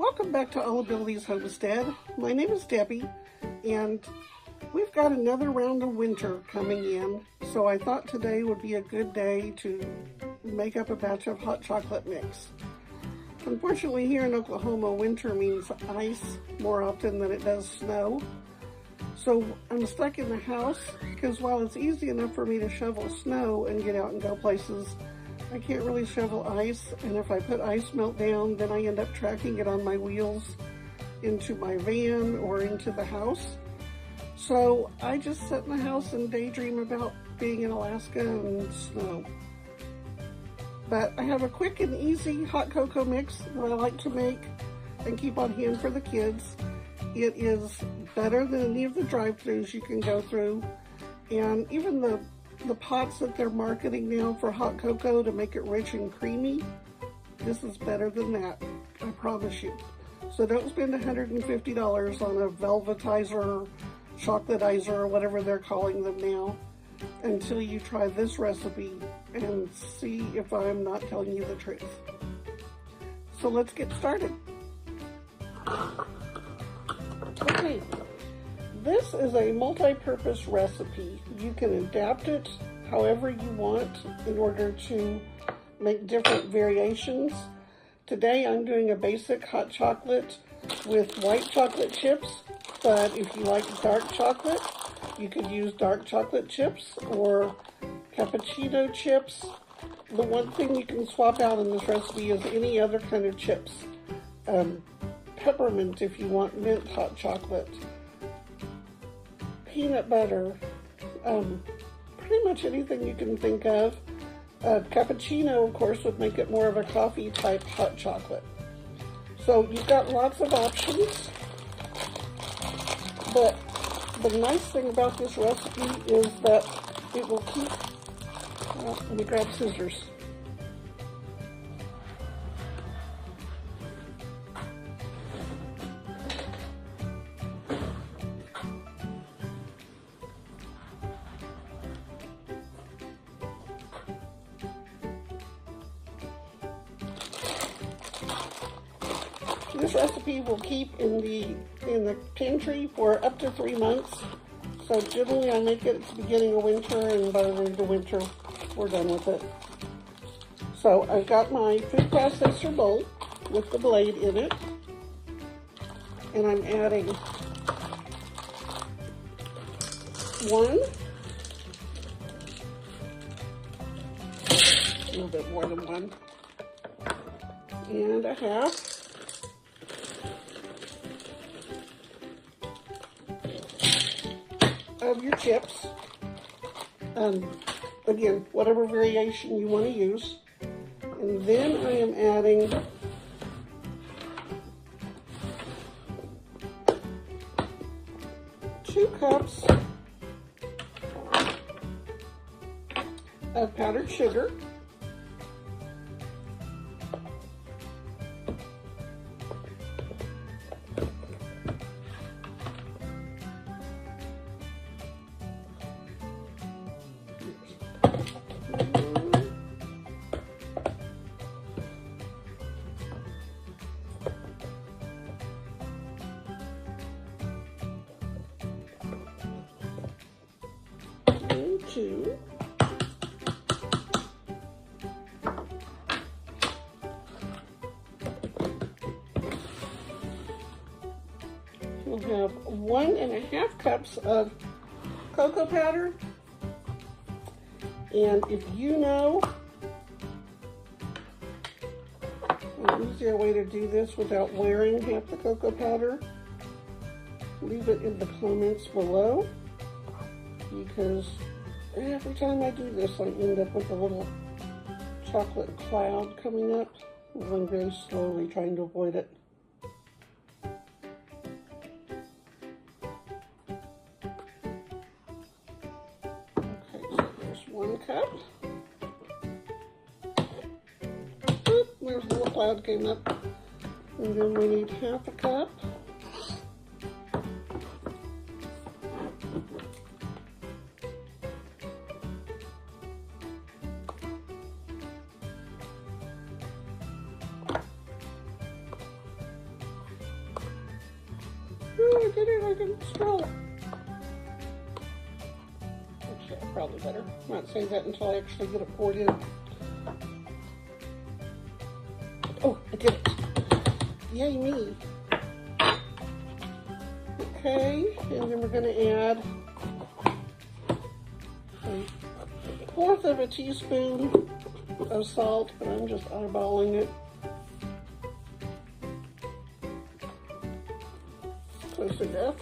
Welcome back to All Abilities Homestead. My name is Debbie, and we've got another round of winter coming in, so I thought today would be a good day to make up a batch of hot chocolate mix. Unfortunately, here in Oklahoma, winter means ice more often than it does snow. So I'm stuck in the house because while it's easy enough for me to shovel snow and get out and go places, I can't really shovel ice, and if I put ice melt down, then I end up tracking it on my wheels into my van or into the house. So I just sit in the house and daydream about being in Alaska and snow. But I have a quick and easy hot cocoa mix that I like to make and keep on hand for the kids. It is better than any of the drive-thrus you can go through, and even the pots that they're marketing now for hot cocoa to make it rich and creamy, this is better than that, I promise you. So don't spend $150 on a velvetizer, chocolatizer, or whatever they're calling them now, until you try this recipe and see if I'm not telling you the truth. So let's get started. Okay. This is a multi-purpose recipe. You can adapt it however you want in order to make different variations. Today I'm doing a basic hot chocolate with white chocolate chips, but if you like dark chocolate, you could use dark chocolate chips or cappuccino chips. The one thing you can swap out in this recipe is any other kind of chips. Peppermint if you want mint hot chocolate. Peanut butter, pretty much anything you can think of. Cappuccino, of course, would make it more of a coffee type hot chocolate. So you've got lots of options, but the nice thing about this recipe is that it will keep, let me grab scissors. This recipe will keep in the pantry for up to 3 months. So generally I make it at the beginning of winter, and by the end of winter we're done with it. So I've got my food processor bowl with the blade in it, and I'm adding a little bit more than 1 and a half of your chips. Again, whatever variation you want to use. And then I am adding two cups of powdered sugar. Two. We'll have 1.5 cups of cocoa powder. And if you know an easier way to do this without wearing half the cocoa powder, leave it in the comments below, because every time I do this, I end up with a little chocolate cloud coming up. I'm going very slowly, trying to avoid it. Okay, so there's 1 cup. Oop, there's a little cloud came up. And then we need 1/2 cup. I did it. I didn't spill. Actually, probably better not say that until I actually get it poured in. Oh, I did it. Yay me. Okay, and then we're going to add a fourth of a teaspoon of salt, but I'm just eyeballing it. Close to death.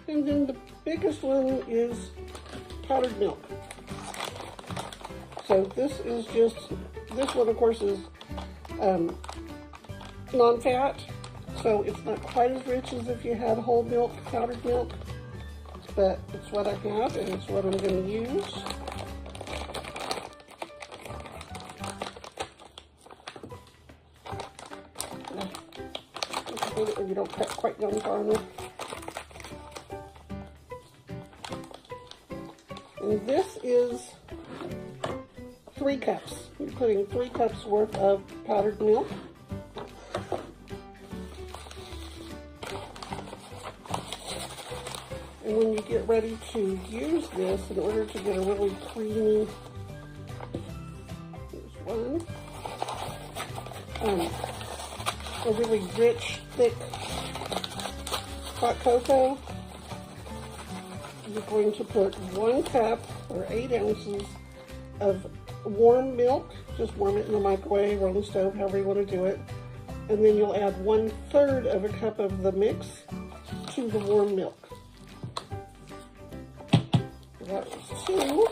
And then the biggest one is powdered milk. So this is just, this one of course is non-fat, so it's not quite as rich as if you had whole milk, powdered milk, but it's what I have and it's what I'm going to use. I hate it when you don't cut quite down far enough. And this is 3 cups. You're putting 3 cups worth of powdered milk. And when you get ready to use this, in order to get a really creamy, here's one, a really rich, thick hot cocoa, you're going to put 1 cup or 8 ounces of warm milk. Just warm it in the microwave or on the stove, however you want to do it. And then you'll add 1/3 of a cup of the mix to the warm milk. That was 2.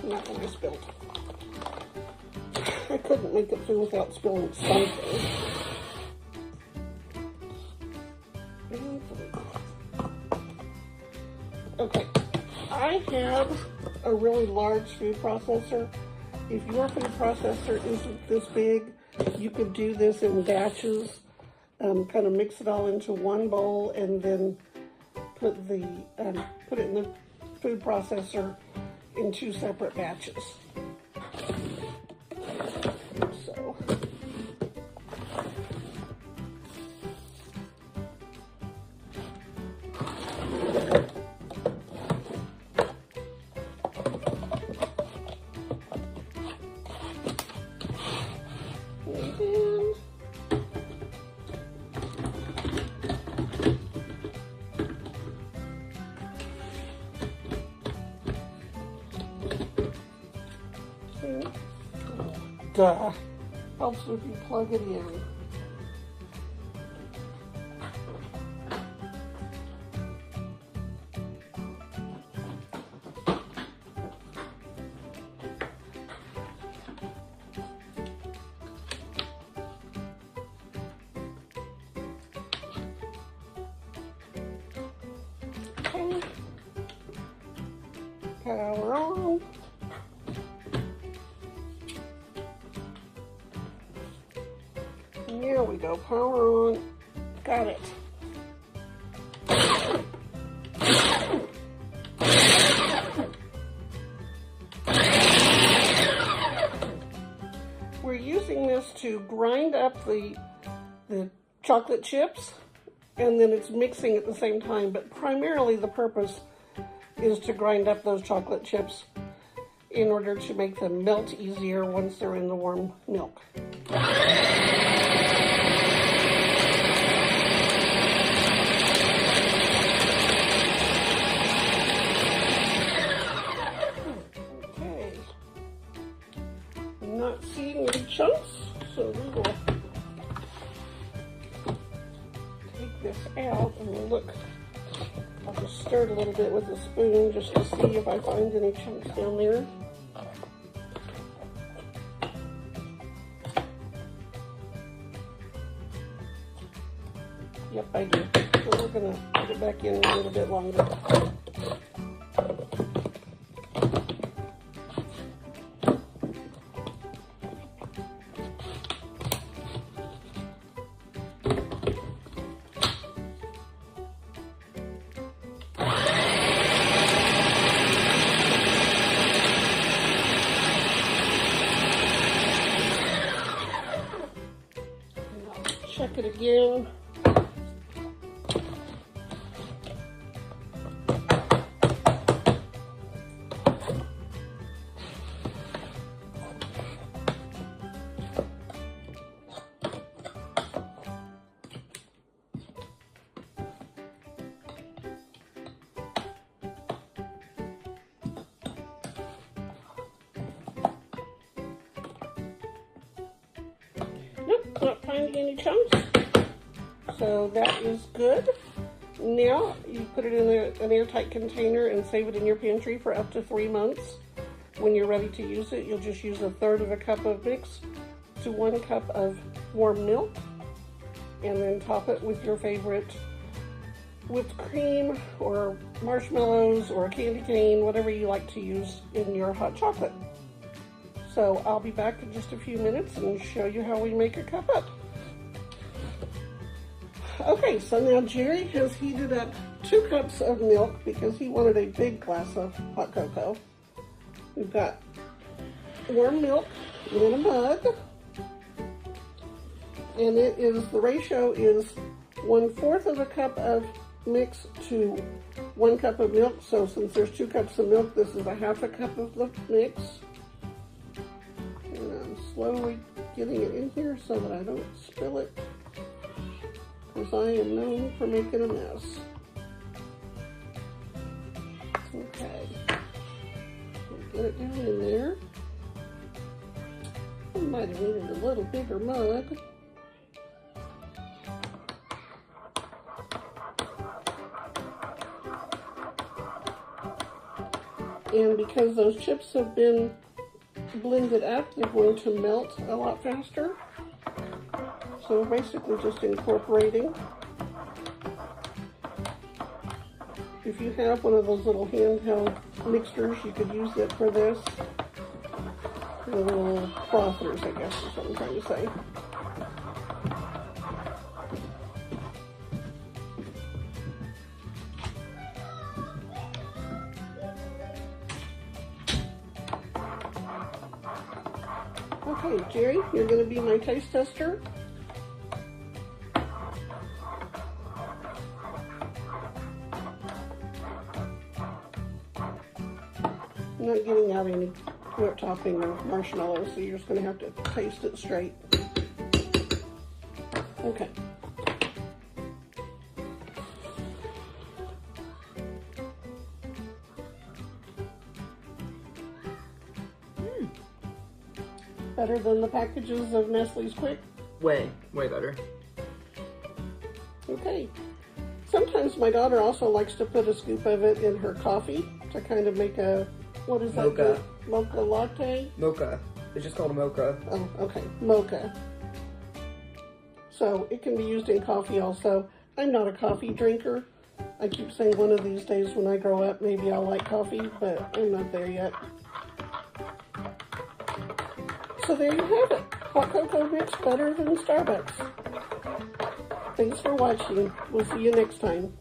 Not when I spilled. I couldn't make it through without spilling something. Okay, I have a really large food processor. If your food processor isn't this big, you could do this in batches, kind of mix it all into one bowl and then put it in the food processor in 2 separate batches. So, duh. Helps if you plug it in. Okay. Power on. Here we go, power on. Got it. We're using this to grind up the chocolate chips, and then it's mixing at the same time, but primarily the purpose is to grind up those chocolate chips in order to make them melt easier once they're in the warm milk. Not seeing any chunks, so we will take this out and we'll look. I'll just stir it a little bit with a spoon just to see if I find any chunks down there. Yep, I do. So we're gonna put it back in a little bit longer. check it again. Nope, not finding any chunks. So that is good. Now you put it in an airtight container and save it in your pantry for up to 3 months. When you're ready to use it, you'll just use 1/3 of a cup of mix to 1 cup of warm milk, and then top it with your favorite whipped cream or marshmallows or a candy cane, whatever you like to use in your hot chocolate. So I'll be back in just a few minutes and show you how we make a cup up. Okay, so now Jerry has heated up 2 cups of milk because he wanted a big glass of hot cocoa. We've got warm milk in a mug, and the ratio is 1/4 of a cup of mix to 1 cup of milk. So since there's 2 cups of milk, this is 1/2 cup of the mix. And I'm slowly getting it in here so that I don't spill it, because I am known for making a mess. Okay, get it down in there. I might have needed a little bigger mug. And because those chips have been blended up, they're going to melt a lot faster. So we're basically just incorporating. If you have one of those little handheld mixers, you could use it for this. The little frothers, I guess is what I'm trying to say. Okay, Jerry, you're going to be my taste tester. I'm not getting out any whipped topping or marshmallows, so you're just going to have to taste it straight. Okay. Better than the packages of Nestle's Quick? Way better. Okay. Sometimes my daughter also likes to put a scoop of it in her coffee to kind of make a, what is that? Mocha. Mocha latte? Mocha. It's just called a mocha. Oh, okay. Mocha. So it can be used in coffee also. I'm not a coffee drinker. I keep saying one of these days when I grow up, maybe I'll like coffee, but I'm not there yet. So there you have it. Hot cocoa mix better than Starbucks. Thanks for watching. We'll see you next time.